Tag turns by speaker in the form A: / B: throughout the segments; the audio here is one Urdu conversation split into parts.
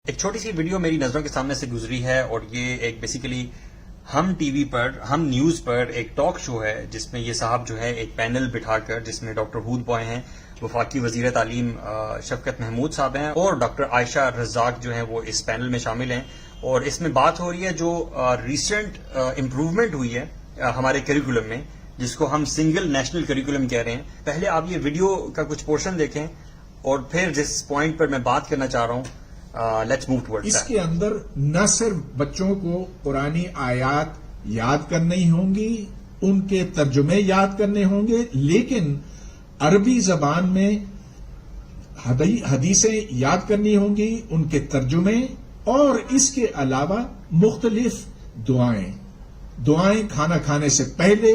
A: ایک چھوٹی سی ویڈیو میری نظروں کے سامنے سے گزری ہے اور یہ ایک بیسیکلی ہم ٹی وی پر ہم نیوز پر ایک ٹاک شو ہے جس میں یہ صاحب جو ہے ایک پینل بٹھا کر جس میں ڈاکٹر ہود بوائے ہیں، وفاقی وزیر تعلیم شفقت محمود صاحب ہیں اور ڈاکٹر عائشہ رزاق جو ہیں وہ اس پینل میں شامل ہیں، اور اس میں بات ہو رہی ہے جو ریسنٹ امپروومنٹ ہوئی ہے ہمارے کریکولم میں، جس کو ہم سنگل نیشنل کریکولم کہہ رہے ہیں۔ پہلے آپ یہ ویڈیو کا کچھ پورشن دیکھیں اور پھر جس پوائنٹ پر میں بات کرنا چاہ رہا ہوں لیٹس موو ٹورڈ
B: اس کے اندر نہ صرف بچوں کو قرآنی آیات یاد کرنی ہوں گی، ان کے ترجمے یاد کرنے ہوں گے، لیکن عربی زبان میں حدیثیں یاد کرنی ہوں گی، ان کے ترجمے، اور اس کے علاوہ مختلف دعائیں کھانا کھانے سے پہلے،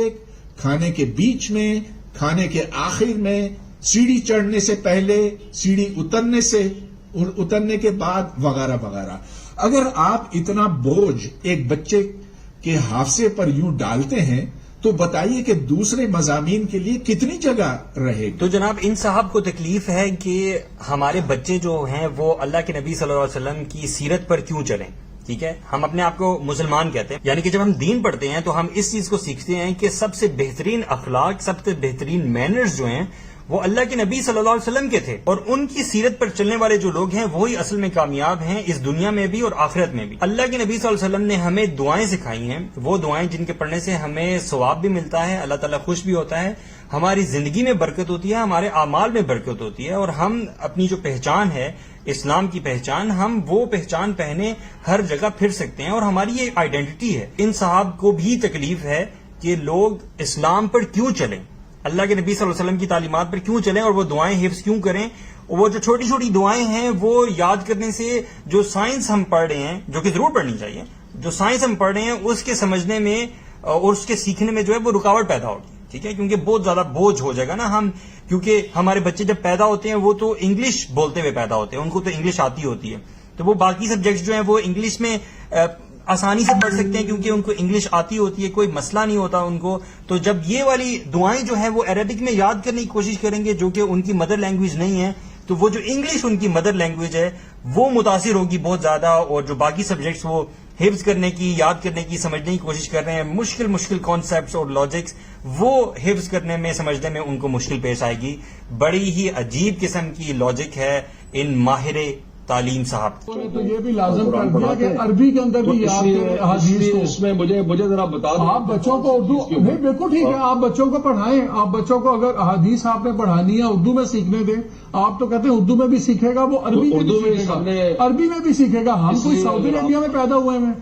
B: کھانے کے بیچ میں، کھانے کے آخر میں، سیڑھی چڑھنے سے پہلے، سیڑھی اترنے سے اور اترنے کے بعد، وغیرہ وغیرہ۔ اگر آپ اتنا بوجھ ایک بچے کے حافظے پر یوں ڈالتے ہیں تو بتائیے کہ دوسرے مضامین کے لیے کتنی جگہ رہے گی؟
A: تو جناب ان صاحب کو تکلیف ہے کہ ہمارے بچے جو ہیں وہ اللہ کے نبی صلی اللہ علیہ وسلم کی سیرت پر کیوں چلیں، ٹھیک ہے؟ ہم اپنے آپ کو مسلمان کہتے ہیں، یعنی کہ جب ہم دین پڑھتے ہیں تو ہم اس چیز کو سیکھتے ہیں کہ سب سے بہترین اخلاق، سب سے بہترین مینرز جو ہیں وہ اللہ کے نبی صلی اللہ علیہ وسلم کے تھے، اور ان کی سیرت پر چلنے والے جو لوگ ہیں وہی اصل میں کامیاب ہیں اس دنیا میں بھی اور آخرت میں بھی۔ اللہ کے نبی صلی اللہ علیہ وسلم نے ہمیں دعائیں سکھائی ہیں، وہ دعائیں جن کے پڑھنے سے ہمیں ثواب بھی ملتا ہے، اللہ تعالیٰ خوش بھی ہوتا ہے، ہماری زندگی میں برکت ہوتی ہے، ہمارے اعمال میں برکت ہوتی ہے، اور ہم اپنی جو پہچان ہے اسلام کی پہچان، ہم وہ پہچان پہنے ہر جگہ پھر سکتے ہیں، اور ہماری یہ آئیڈینٹی ہے۔ ان صاحب کو بھی تکلیف ہے کہ لوگ اسلام پر کیوں چلیں، اللہ کے نبی صلی اللہ علیہ وسلم کی تعلیمات پر کیوں چلیں، اور وہ دعائیں حفظ کیوں کریں، وہ جو چھوٹی چھوٹی دعائیں ہیں وہ یاد کرنے سے جو سائنس ہم پڑھ رہے ہیں، جو کہ ضرور پڑھنی چاہیے، جو سائنس ہم پڑھ رہے ہیں اس کے سمجھنے میں اور اس کے سیکھنے میں جو ہے وہ رکاوٹ پیدا ہوگی، ٹھیک ہے؟ کیونکہ بہت زیادہ بوجھ ہو جائے گا نا ہم، کیونکہ ہمارے بچے جب پیدا ہوتے ہیں وہ تو انگلش بولتے ہوئے پیدا ہوتے ہیں، ان کو تو انگلش آتی ہوتی ہے، تو وہ باقی سبجیکٹس جو ہیں وہ انگلش میں آسانی سے پڑھ سکتے ہیں کیونکہ ان کو انگلش آتی ہوتی ہے، کوئی مسئلہ نہیں ہوتا ان کو۔ تو جب یہ والی دعائیں جو ہیں وہ عربک میں یاد کرنے کی کوشش کریں گے جو کہ ان کی مدر لینگویج نہیں ہے، تو وہ جو انگلش ان کی مدر لینگویج ہے وہ متاثر ہوگی بہت زیادہ، اور جو باقی سبجیکٹس وہ حفظ کرنے کی، یاد کرنے کی، سمجھنے کی کوشش کر رہے ہیں، مشکل کانسیپٹس اور لاجکس، وہ حفظ کرنے میں، سمجھنے میں ان کو مشکل پیش آئے گی۔ بڑی ہی عجیب قسم کی لاجک ہے ان ماہر تعلیم صاحب۔
C: تو یہ بھی لازم کر دیا کہ عربی کے اندر بھی یاد کریں احادیث کو۔
D: اس میں مجھے ذرا بتا دیں،
C: آپ بچوں کو اردو نہیں، بالکل ٹھیک ہے، آپ بچوں کو پڑھائیں، آپ بچوں کو اگر احادیث آپ نے پڑھانی ہے اردو میں سیکھنے دیں۔ آپ تو کہتے ہیں اردو میں بھی سیکھے گا، وہ عربی میں بھی سیکھے گا، عربی میں بھی سیکھے گا۔ ہم کوئی سعودی عربیہ میں پیدا ہوئے ہیں،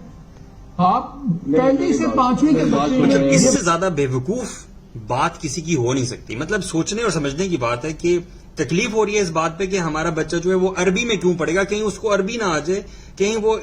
C: آپ پہلی سے پانچویں کے بچے
A: مطلب اس سے زیادہ بے وقوف بات کسی کی ہو نہیں سکتی۔ مطلب سوچنے اور سمجھنے کی بات ہے کہ تکلیف ہو رہی ہے اس بات پہ کہ ہمارا بچہ جو ہے وہ عربی میں کیوں پڑھے گا، کہیں اس کو عربی نہ آ جائے، کہیں وہ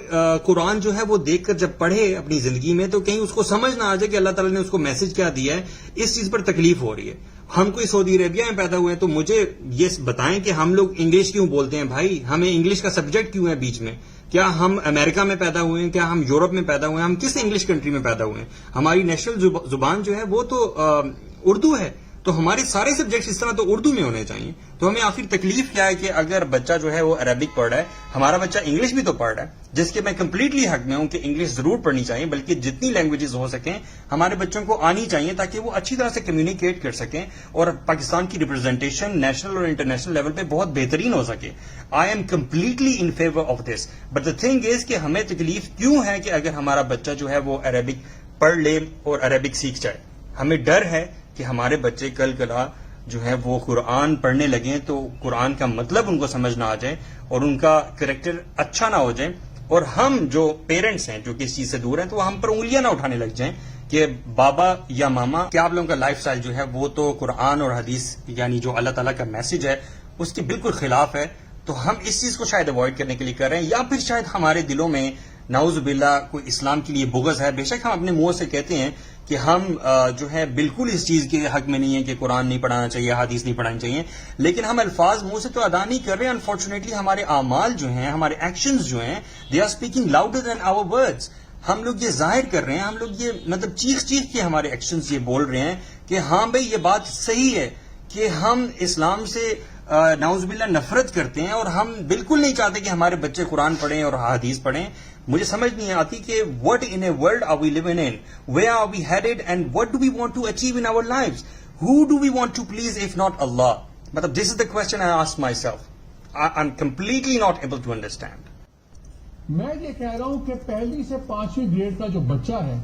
A: قرآن جو ہے وہ دیکھ کر جب پڑھے اپنی زندگی میں تو کہیں اس کو سمجھ نہ آ جائے کہ اللہ تعالیٰ نے اس کو میسج کیا دیا ہے، اس چیز پر تکلیف ہو رہی ہے۔ ہم کوئی سعودی عربیہ میں پیدا ہوئے ہیں تو مجھے یہ بتائیں کہ ہم لوگ انگلش کیوں بولتے ہیں بھائی، ہمیں انگلش کا سبجیکٹ کیوں ہے بیچ میں؟ کیا ہم امریکہ میں پیدا ہوئے ہیں؟ کیا ہم یورپ میں پیدا ہوئے ہیں؟ ہم کس انگلش کنٹری میں پیدا ہوئے ہیں؟ ہماری نیشنل زبان جو ہے وہ تو اردو ہے، تو ہمارے سارے سبجیکٹس اس طرح تو اردو میں ہونے چاہیے۔ تو ہمیں آخر تکلیف کیا ہے کہ اگر بچہ جو ہے وہ عربک پڑھ رہا ہے، ہمارا بچہ انگلش بھی تو پڑھ رہا ہے، جس کے میں کمپلیٹلی حق میں ہوں کہ انگلش ضرور پڑھنی چاہیے، بلکہ جتنی لینگویجز ہو سکیں ہمارے بچوں کو آنی چاہیے تاکہ وہ اچھی طرح سے کمیونیکیٹ کر سکیں اور پاکستان کی ریپرزنٹیشن نیشنل اور انٹرنیشنل لیول پہ بہت بہترین ہو سکے۔ I am completely in favour of this, but the thing is کہ ہمیں تکلیف کیوں ہے کہ اگر ہمارا بچہ جو ہے وہ عربک پڑھ لے اور عربک سیکھ جائے، ہمیں ڈر ہے کہ ہمارے بچے کل کلا جو ہے وہ قرآن پڑھنے لگیں تو قرآن کا مطلب ان کو سمجھ نہ آ جائے اور ان کا کریکٹر اچھا نہ ہو جائے، اور ہم جو پیرنٹس ہیں جو کہ اس چیز سے دور ہیں تو ہم پر انگلیاں نہ اٹھانے لگ جائیں کہ بابا یا ماما کیا آپ لوگوں کا لائف سٹائل جو ہے وہ تو قرآن اور حدیث یعنی جو اللہ تعالیٰ کا میسج ہے اس کے بالکل خلاف ہے۔ تو ہم اس چیز کو شاید اوائڈ کرنے کے لیے کر رہے ہیں، یا پھر شاید ہمارے دلوں میں نعوذ باللہ کوئی اسلام کے لیے بغض ہے۔ بے شک ہم اپنے منہ سے کہتے ہیں کہ ہم جو ہے بالکل اس چیز کے حق میں نہیں ہے کہ قرآن نہیں پڑھانا چاہیے، حدیث نہیں پڑھانی چاہیے، لیکن ہم الفاظ منہ سے تو ادا نہیں کر رہے ہیں۔ انفارچونیٹلی ہمارے اعمال جو ہیں، ہمارے ایکشنز جو ہیں، they are speaking louder than our words. ہم لوگ یہ ظاہر کر رہے ہیں، ہم لوگ یہ مطلب چیخ کے ہمارے ایکشنز یہ بول رہے ہیں کہ ہاں بھئی یہ بات صحیح ہے کہ ہم اسلام سے نعوذ باللہ نفرت کرتے ہیں اور ہم بالکل نہیں چاہتے کہ ہمارے بچے قرآن پڑھیں اور حدیث پڑھیں. مجھے سمجھ نہیں آتی کہ what in a world are we living in, where are we headed and what do we want to achieve in our lives, who do we want to please if not Allah. مطلب this is the question I ask myself. I'm completely not able to understand.
C: میں یہ کہہ رہا ہوں کہ پہلی سے 5ویں گریڈ کا جو بچہ ہے،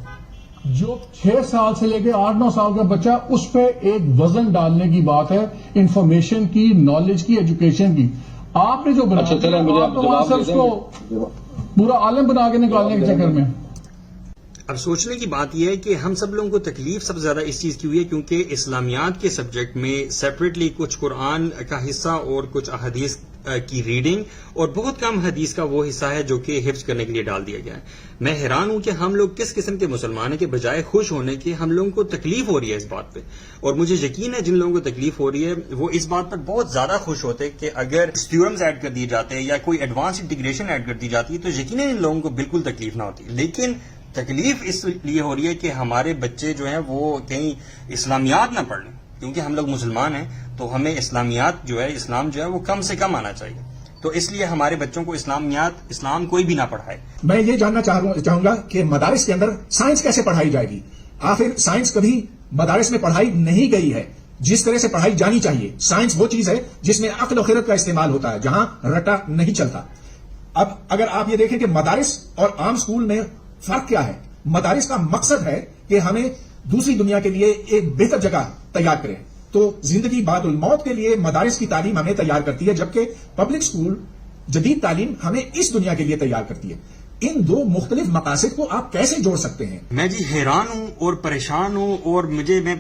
C: جو 6 سال سے لے کے 8-9 سال کا بچہ، اس پہ ایک وزن ڈالنے کی بات ہے، انفارمیشن کی، نالج کی، ایجوکیشن کی. آپ نے جو بنا آپ تو وہاں سے اس کو پورا عالم بنا کے نکالنے کے چکر میں.
A: اب سوچنے کی بات یہ ہے کہ ہم سب لوگوں کو تکلیف سب سے زیادہ اس چیز کی ہوئی ہے کیونکہ اسلامیات کے سبجیکٹ میں سیپریٹلی کچھ قرآن کا حصہ اور کچھ احادیث کی ریڈنگ اور بہت کم حدیث کا وہ حصہ ہے جو کہ حفظ کرنے کے لیے ڈال دیا گیا ہے. میں حیران ہوں کہ ہم لوگ کس قسم کے مسلمان ہیں کہ بجائے خوش ہونے کے ہم لوگوں کو تکلیف ہو رہی ہے اس بات پہ. اور مجھے یقین ہے جن لوگوں کو تکلیف ہو رہی ہے وہ اس بات پر بہت زیادہ خوش ہوتے کہ اگر تھیورمز ایڈ کر دیے جاتے یا کوئی ایڈوانس انٹیگریشن ایڈ کر دی جاتی تو یقیناً ان لوگوں کو بالکل تکلیف نہ ہوتی. لیکن تکلیف اس لیے ہو رہی ہے کہ ہمارے بچے جو ہیں وہ کہیں اسلامیات نہ پڑھ لیں کیونکہ ہم لوگ مسلمان ہیں تو ہمیں اسلامیات جو ہے اسلام جو ہے وہ کم سے کم آنا چاہیے. تو اس لیے ہمارے بچوں کو اسلام کوئی بھی نہ پڑھائے.
B: میں یہ جاننا چاہوں گا کہ مدارس کے اندر سائنس کیسے پڑھائی جائے گی؟ آخر سائنس کبھی مدارس میں پڑھائی نہیں گئی ہے جس طرح سے پڑھائی جانی چاہیے. سائنس وہ چیز ہے جس میں عقل و خرد کا استعمال ہوتا ہے، جہاں رٹا نہیں چلتا. اب اگر آپ یہ دیکھیں کہ مدارس اور عام سکول میں فرق کیا ہے، مدارس کا مقصد ہے کہ ہمیں دوسری دنیا کے لیے ایک بہتر جگہ تیار کریں. تو زندگی بعد الموت کے لیے مدارس کی تعلیم ہمیں تیار کرتی ہے، جبکہ پبلک سکول جدید تعلیم ہمیں اس دنیا کے لیے تیار کرتی ہے. ان دو مختلف مقاصد کو آپ کیسے جوڑ سکتے ہیں؟
A: میں جی حیران ہوں اور پریشان ہوں اور میں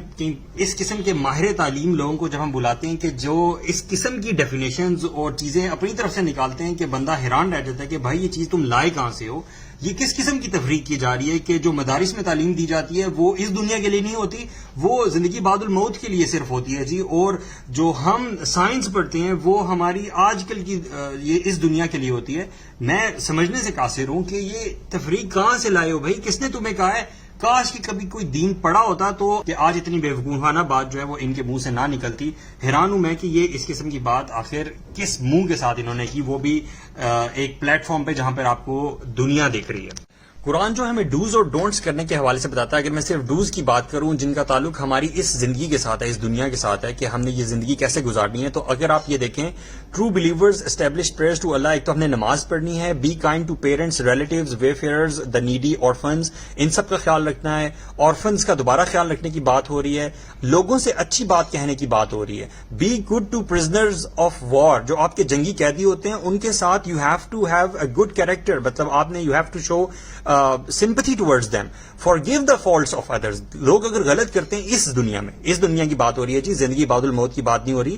A: اس قسم کے ماہر تعلیم لوگوں کو جب ہم بلاتے ہیں کہ جو اس قسم کی ڈیفینیشنز اور چیزیں اپنی طرف سے نکالتے ہیں کہ بندہ حیران رہ جاتا ہے کہ بھائی یہ چیز تم لائے کہاں سے ہو. یہ کس قسم کی تفریق کی جا رہی ہے کہ جو مدارس میں تعلیم دی جاتی ہے وہ اس دنیا کے لیے نہیں ہوتی، وہ زندگی بعد الموت کے لیے صرف ہوتی ہے جی. اور جو ہم سائنس پڑھتے ہیں وہ ہماری آج کل کی یہ اس دنیا کے لیے ہوتی ہے. میں سمجھنے سے قاصر ہوں کہ یہ تفریق کہاں سے لائے ہو بھائی، کس نے تمہیں کہا ہے؟ کاش کہ کبھی کوئی دین پڑھا ہوتا تو کہ آج اتنی بیوقوفانہ بات جو ہے وہ ان کے منہ سے نہ نکلتی. حیران ہوں میں کہ یہ اس قسم کی بات آخر کس منہ کے ساتھ انہوں نے کی، وہ بھی ایک پلیٹ فارم پہ جہاں پر آپ کو دنیا دیکھ رہی ہے. قرآن جو ہمیں ڈوز اور ڈونٹس کرنے کے حوالے سے بتاتا ہے. اگر میں صرف ڈوز کی بات کروں جن کا تعلق ہماری اس زندگی کے ساتھ ہے، اس دنیا کے ساتھ ہے کہ ہم نے یہ زندگی کیسے گزارنی ہے، تو اگر آپ یہ دیکھیں true believers establish prayers to Allah. ایک تو ہم نے نماز پڑھنی ہے، be kind to parents, relatives, wayfarers, the needy, orphans, ان سب کا خیال رکھنا ہے. آرفنز کا دوبارہ خیال رکھنے کی بات ہو رہی ہے. لوگوں سے اچھی بات کہنے کی بات ہو رہی ہے. Be good to prisoners of war, جو آپ کے جنگی قیدی ہوتے ہیں ان کے ساتھ you have to have a good character, مطلب آپ نے you have to show sympathy towards them, forgive the faults of others. لوگ اگر غلط کرتے ہیں اس دنیا کی بات ہو رہی ہے جی، زندگی بعد الموت کی بات نہیں ہو رہی.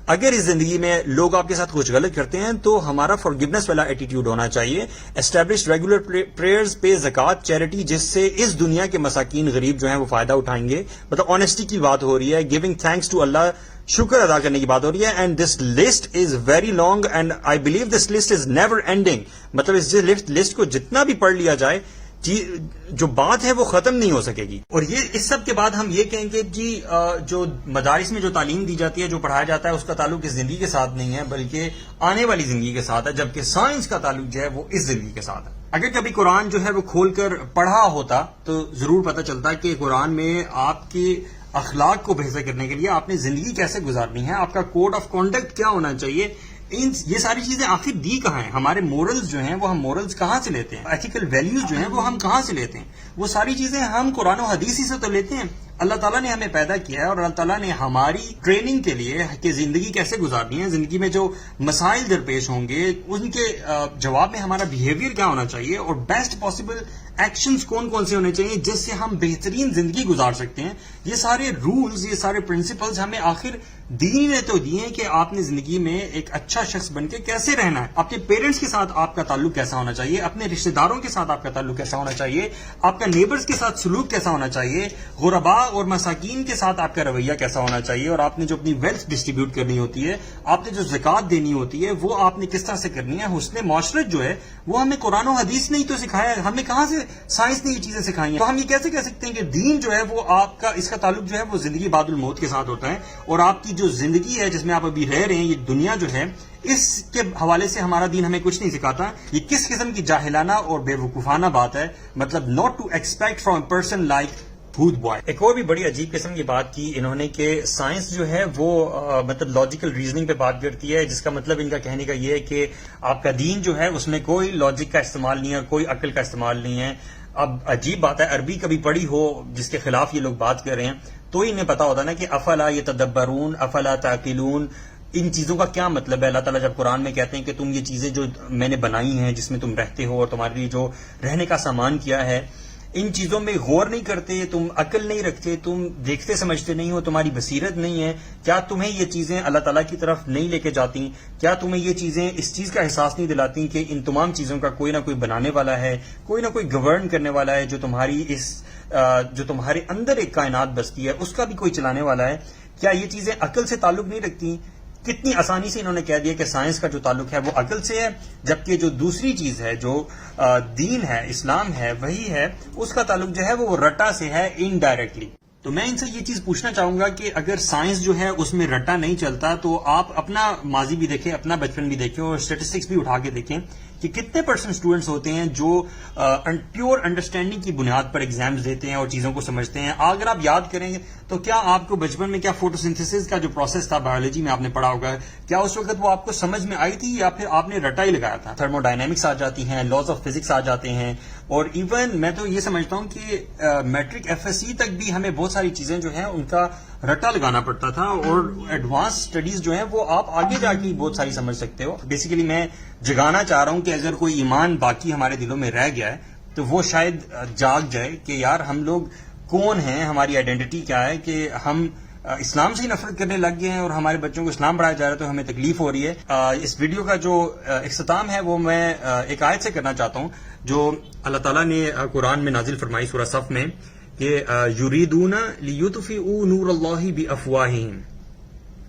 A: اگر اس زندگی میں لوگ آپ کے ساتھ کچھ غلط کرتے ہیں تو ہمارا forgiveness والا ایٹیٹیوڈ ہونا چاہیے. اسٹیبلش ریگولر پریئرز، پے زکات، چیریٹی، جس سے اس دنیا کے مساکین غریب جو ہیں وہ فائدہ اٹھائیں گے. مطلب آنےسٹی کی بات ہو رہی ہے. گیونگ تھینکس ٹو اللہ، شکر ادا کرنے کی بات ہو رہی ہے. And this list is very long and I believe this list is never ending. مطلب اس لسٹ کو جتنا بھی پڑھ لیا جائے جی جو بات ہے وہ ختم نہیں ہو سکے گی. اور یہ اس سب کے بعد ہم یہ کہیں گے جی جو مدارس میں جو تعلیم دی جاتی ہے، جو پڑھایا جاتا ہے، اس کا تعلق اس زندگی کے ساتھ نہیں ہے بلکہ آنے والی زندگی کے ساتھ ہے، جبکہ سائنس کا تعلق جو ہے وہ اس زندگی کے ساتھ ہے. اگر کبھی قرآن جو ہے وہ کھول کر پڑھا ہوتا تو ضرور پتہ چلتا کہ قرآن میں آپ کے اخلاق کو بہتر کرنے کے لیے آپ نے زندگی کیسے گزارنی ہے، آپ کا کوڈ آف کانڈکٹ کیا ہونا چاہیے. یہ ساری چیزیں آخر دی کہاں ہیں؟ ہمارے مورلز جو ہیں وہ ہم مورلز کہاں سے لیتے ہیں؟ ایتھیکل ویلیوز جو ہیں وہ ہم کہاں سے لیتے ہیں؟ وہ ساری چیزیں ہم قرآن و حدیث ہی سے تو لیتے ہیں. اللہ تعالیٰ نے ہمیں پیدا کیا ہے اور اللہ تعالیٰ نے ہماری ٹریننگ کے لیے کہ زندگی کیسے گزارنی ہے، زندگی میں جو مسائل درپیش ہوں گے ان کے جواب میں ہمارا بیہیویئر کیا ہونا چاہیے اور بیسٹ پاسبل ایکشنز کون کون سے ہونے چاہیے جس سے ہم بہترین زندگی گزار سکتے ہیں. یہ سارے رولز، یہ سارے پرنسپلز ہمیں آخر دین نے تو دیے ہیں کہ آپ نے زندگی میں ایک اچھا شخص بن کے کیسے رہنا ہے. اپنے پیرنٹس کے ساتھ آپ کا تعلق کیسا ہونا چاہیے، اپنے رشتہ داروں کے ساتھ آپ کا تعلق کیسا ہونا چاہیے، آپ کا نیبرز کے ساتھ سلوک کیسا ہونا چاہیے، غرباء اور مساکین کے ساتھ آپ کا رویہ کیسا ہونا چاہیے, اور آپ نے جو اپنی ویلتھ ڈسٹریبیوٹ کرنی ہوتی ہے, آپ نے جو زکوٰۃ دینی ہوتی ہے, وہ آپ نے کس طرح سے کرنی ہے. حسن معاشرت جو ہے وہ ہمیں قرآن و حدیث نے ہی تو سکھایا ہے, ہمیں کہاں سے سائنس نے یہ چیزیں سکھائی ہیں. تو ہم یہ کیسے کہہ سکتے ہیں کہ دین جو ہے وہ آپ کا, اس کا تعلق جو ہے وہ زندگی بعد الموت کے ساتھ ہوتا ہے, اور آپ کی جو زندگی ہے جس میں آپ ابھی رہ رہے ہیں, یہ دنیا جو ہے, اس کے حوالے سے ہمارا دین ہمیں کچھ نہیں سکھاتا. یہ کس قسم کی جاہلانہ اور بے وقوفانہ بات ہے, مطلب not to expect from a person like بھوت بوائے. ایک اور بھی بڑی عجیب قسم کی بات کی انہوں نے کہ سائنس جو ہے وہ مطلب لاجیکل ریزننگ پہ بات کرتی ہے, جس کا مطلب ان کا کہنے کا یہ ہے کہ آپ کا دین جو ہے اس میں کوئی لاجک کا استعمال نہیں ہے, کوئی عقل کا استعمال نہیں ہے. اب عجیب بات ہے, عربی کبھی پڑھی ہو جس کے خلاف یہ لوگ بات کر رہے ہیں تو انہیں پتا ہوتا نا کہ افلا یتدبرون افلا تعقلون, ان چیزوں کا کیا مطلب ہے. اللہ تعالیٰ جب قرآن میں کہتے ہیں کہ تم یہ چیزیں جو میں نے بنائی ہیں, جس میں تم رہتے ہو اور تمہارے لیے جو رہنے کا سامان کیا ہے, ان چیزوں میں غور نہیں کرتے, تم عقل نہیں رکھتے, تم دیکھتے سمجھتے نہیں ہو, تمہاری بصیرت نہیں ہے, کیا تمہیں یہ چیزیں اللہ تعالیٰ کی طرف نہیں لے کے جاتی؟ کیا تمہیں یہ چیزیں اس چیز کا احساس نہیں دلاتی کہ ان تمام چیزوں کا کوئی نہ کوئی بنانے والا ہے, کوئی نہ کوئی گورن کرنے والا ہے, جو تمہاری جو تمہارے اندر ایک کائنات بستی ہے اس کا بھی کوئی چلانے والا ہے؟ کیا یہ چیزیں عقل سے تعلق نہیں رکھتی؟ کتنی آسانی سے انہوں نے کہہ دیا کہ سائنس کا جو تعلق ہے وہ عقل سے ہے, جبکہ جو دوسری چیز ہے, جو دین ہے, اسلام ہے, وہی ہے, اس کا تعلق جو ہے وہ رٹا سے ہے, انڈائریکٹلی. تو میں ان سے یہ چیز پوچھنا چاہوں گا کہ اگر سائنس جو ہے اس میں رٹا نہیں چلتا تو آپ اپنا ماضی بھی دیکھیں, اپنا بچپن بھی دیکھیں, اور اسٹیٹسٹکس بھی اٹھا کے دیکھیں کہ کتنے % اسٹوڈنٹس ہوتے ہیں جو پیور انڈرسٹینڈنگ کی بنیاد پر ایگزامز دیتے ہیں اور چیزوں کو سمجھتے ہیں. اگر آپ یاد کریں تو کیا آپ کو بچپن میں کیا فوٹوسنتھسس کا جو پروسیس تھا بایولوجی میں آپ نے پڑھا ہوگا, کیا اس وقت وہ آپ کو سمجھ میں آئی تھی یا پھر آپ نے رٹا ہی لگایا تھا؟ تھرمو ڈائنامکس آ جاتی ہیں, لاز آف فزکس آ جاتے ہیں, اور ایون میں تو یہ سمجھتا ہوں کہ میٹرک FSC تک بھی ہمیں بہت ساری چیزیں جو ہیں ان کا رٹا لگانا پڑتا تھا, اور ایڈوانس اسٹڈیز جو ہیں وہ آپ آگے جا کے بہت ساری سمجھ سکتے ہو. بیسیکلی میں جگانا چاہ رہا ہوں کہ اگر کوئی ایمان باقی ہمارے دلوں میں رہ گیا ہے تو وہ شاید جاگ جائے کہ یار ہم لوگ کون ہیں, ہماری آئیڈینٹی کیا ہے, کہ ہم اسلام سے ہی نفرت کرنے لگ گئے ہیں اور ہمارے بچوں کو اسلام پڑھایا جا رہا ہے تو ہمیں تکلیف ہو رہی ہے. اس ویڈیو کا جو اختتام ہے وہ میں ایک آیت سے کرنا چاہتا ہوں جو اللہ تعالیٰ نے قرآن میں نازل فرمائی سورہ صف میں کہ یریدون لیطفئوا نور اللہ بافواہہم.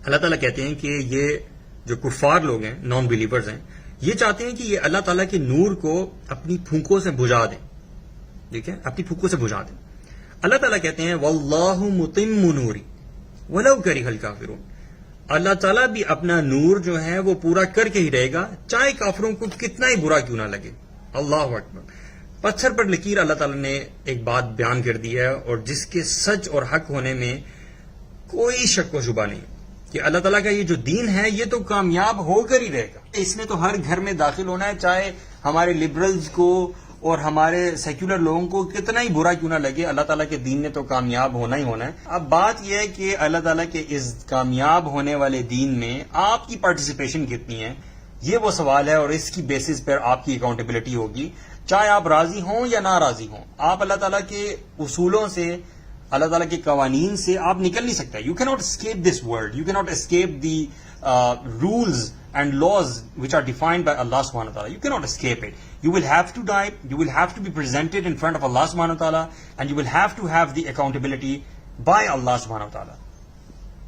A: اللہ تعالیٰ کہتے ہیں کہ یہ جو کفار لوگ ہیں, نان بلیورز ہیں, یہ چاہتے ہیں کہ یہ اللہ تعالیٰ کے نور کو اپنی پھونکوں سے بجھا دیں. ٹھیک ہے, اپنی پھونکوں سے بجھا دیں. اللہ تعالیٰ کہتے ہیں واللہ متم نوری ولو کرہ الکافرون. اللہ تعالیٰ بھی اپنا نور جو ہے وہ پورا کر کے ہی رہے گا, چاہے کافروں کو کتنا ہی برا کیوں نہ لگے. اللہ اکبر. پتھر پر لکیر اللہ تعالیٰ نے ایک بات بیان کر دی ہے, اور جس کے سچ اور حق ہونے میں کوئی شک و شبہ نہیں کہ اللہ تعالیٰ کا یہ جو دین ہے یہ تو کامیاب ہو کر ہی رہے گا. اس نے تو ہر گھر میں داخل ہونا ہے, چاہے ہمارے لبرلز کو اور ہمارے سیکولر لوگوں کو کتنا ہی برا کیوں نہ لگے, اللہ تعالیٰ کے دین نے تو کامیاب ہونا ہی ہونا ہے. اب بات یہ ہے کہ اللہ تعالیٰ کے اس کامیاب ہونے والے دین میں آپ کی پارٹیسپیشن کتنی ہے, یہ وہ سوال ہے, اور اس کی بیسس پر آپ کی اکاؤنٹیبلٹی ہوگی, چاہے آپ راضی ہوں یا نہ راضی ہوں. آپ اللہ تعالیٰ کے اصولوں سے, اللہ تعالیٰ کے قوانین سے آپ نکل نہیں سکتے. You can not escape this world, you can not escape the rules and laws which are defined by Allah subhanahu wa ta'ala. You cannot escape it. You will have to die, you will have to be presented in front of Allah subhanahu wa ta'ala, and you will have to have the accountability by Allah subhanahu wa ta'ala.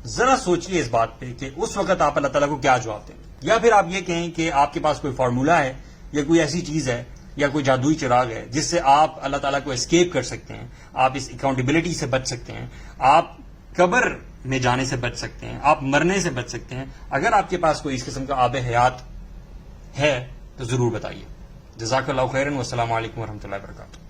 A: ذرا سوچئے اس بات پہ کہ اس وقت آپ اللہ تعالیٰ کو کیا جواب دیں, یا پھر آپ یہ کہیں کہ آپ کے پاس کوئی فارمولا ہے یا کوئی ایسی چیز ہے یا کوئی جادوئی چراغ ہے جس سے آپ اللہ تعالیٰ کو اسکیپ کر سکتے ہیں, آپ اس اکاؤنٹیبلٹی سے بچ سکتے ہیں, آپ قبر میں جانے سے بچ سکتے ہیں, آپ مرنے سے بچ سکتے ہیں. اگر آپ کے پاس کوئی اس قسم کا آب حیات ہے تو ضرور بتائیے. جزاک اللہ خیرن, والسلام علیکم ورحمۃ اللہ وبرکاتہ.